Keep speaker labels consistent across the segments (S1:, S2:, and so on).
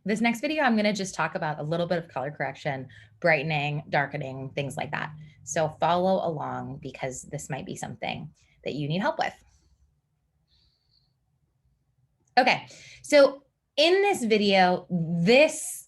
S1: this next video, I'm gonna just talk about a little bit of color correction, brightening, darkening, things like that. So follow along because this might be something that you need help with. Okay, so in this video, this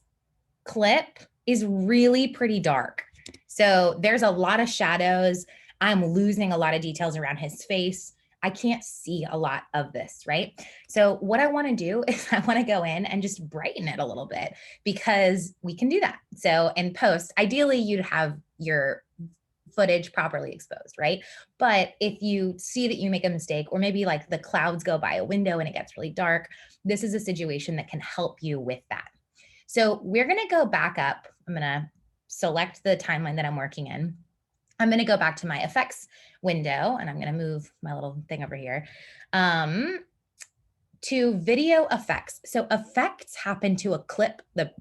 S1: clip is really pretty dark. So there's a lot of shadows. I'm losing a lot of details around his face. I can't see a lot of this, right? So what I want to do is I want to go in and just brighten it a little bit because we can do that. So in post, ideally you'd have your footage properly exposed, right? But if you see that you make a mistake, or maybe like the clouds go by a window and it gets really dark, this is a situation that can help you with that. So we're going to go back up. I'm going to select the timeline that I'm working in. I'm going to go back to my effects window, and I'm going to move my little thing over here to video effects. So effects happen to a clip. The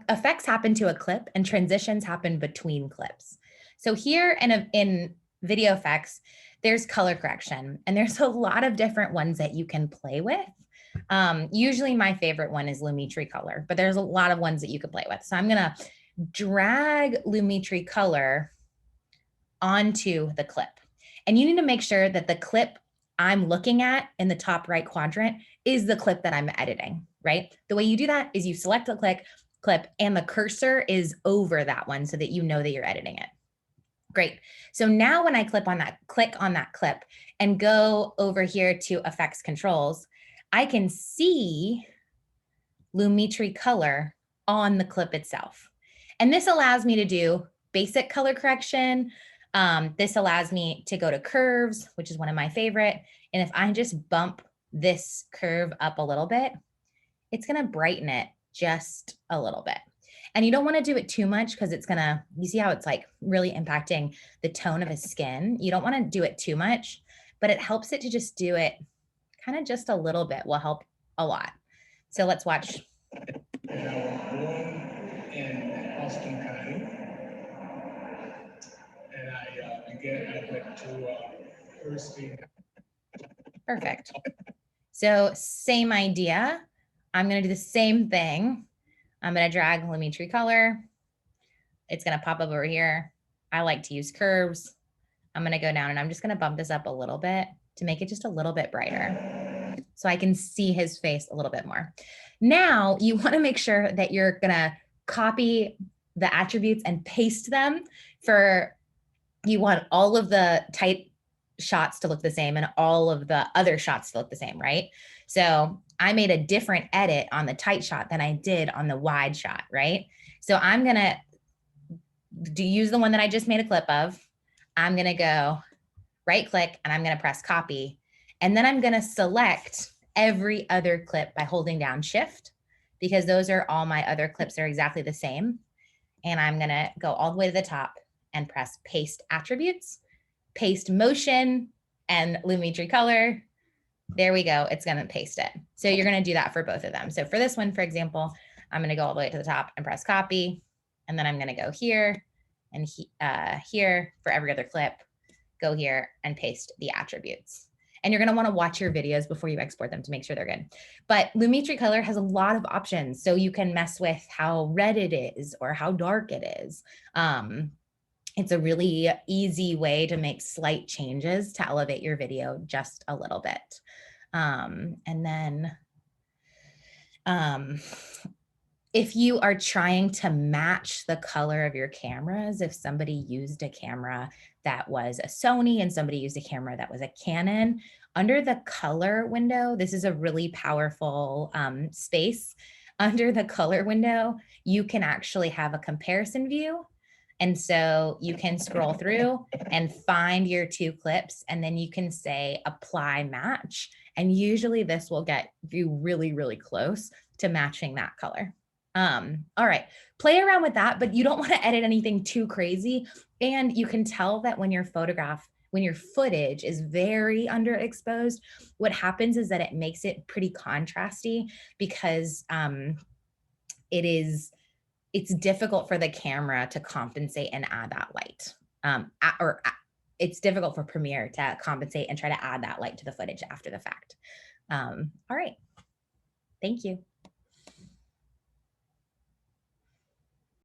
S1: effects happen to a clip, and transitions happen between clips. So here in video effects, there's color correction, and there's a lot of different ones that you can play with. Usually my favorite one is Lumetri Color, but there's a lot of ones that you could play with. So I'm going to drag Lumetri Color onto the clip. And you need to make sure that the clip I'm looking at in the top right quadrant is the clip that I'm editing, right? The way you do that is you select the clip and the cursor is over that one so that you know that you're editing it. Great. So now when I click on that clip and go over here to effects controls, I can see Lumetri Color on the clip itself. And this allows me to do basic color correction. This allows me to go to curves, which is one of my favorite. And if I just bump this curve up a little bit, it's going to brighten it just a little bit. And you don't want to do it too much because it's going to, you see how it's like really impacting the tone of his skin. You don't want to do it too much, but it helps it to just do it kind of just a little bit will help a lot. So let's watch.
S2: And I was born in Austin County, and I went to university.
S1: Perfect. So same idea. I'm going to do the same thing. I'm going to drag Lumetri Color. It's going to pop up over here. I like to use curves. I'm going to go down and I'm just going to bump this up a little bit to make it just a little bit brighter so I can see his face a little bit more. Now you want to make sure that you're going to copy the attributes and paste them you want all of the tight shots to look the same and all of the other shots to look the same, right? So I made a different edit on the tight shot than I did on the wide shot, right? So I'm going to use the one that I just made a clip of. I'm going to go right click and I'm going to press copy. And then I'm going to select every other clip by holding down shift because those are all my other clips that are exactly the same. And I'm going to go all the way to the top and press paste attributes, paste motion and Lumetri Color. There we go. It's going to paste it. So you're going to do that for both of them. So for this one, for example, I'm going to go all the way to the top and press copy. And then I'm going to go here and here for every other clip, go here and paste the attributes. And you're going to want to watch your videos before you export them to make sure they're good. But Lumetri Color has a lot of options. So you can mess with how red it is or how dark it is. It's a really easy way to make slight changes to elevate your video just a little bit. And then if you are trying to match the color of your cameras, if somebody used a camera that was a Sony and somebody used a camera that was a Canon, under the color window, this is a really powerful space. Under the color window, you can actually have a comparison view. And so you can scroll through and find your two clips, and then you can say apply match. And usually this will get you really, really close to matching that color. All right, play around with that, but you don't want to edit anything too crazy. And you can tell that when your footage is very underexposed, what happens is that it makes it pretty contrasty because it's difficult for the camera to compensate and add that light. It's difficult for Premiere to compensate and try to add that light to the footage after the fact. All right. Thank you.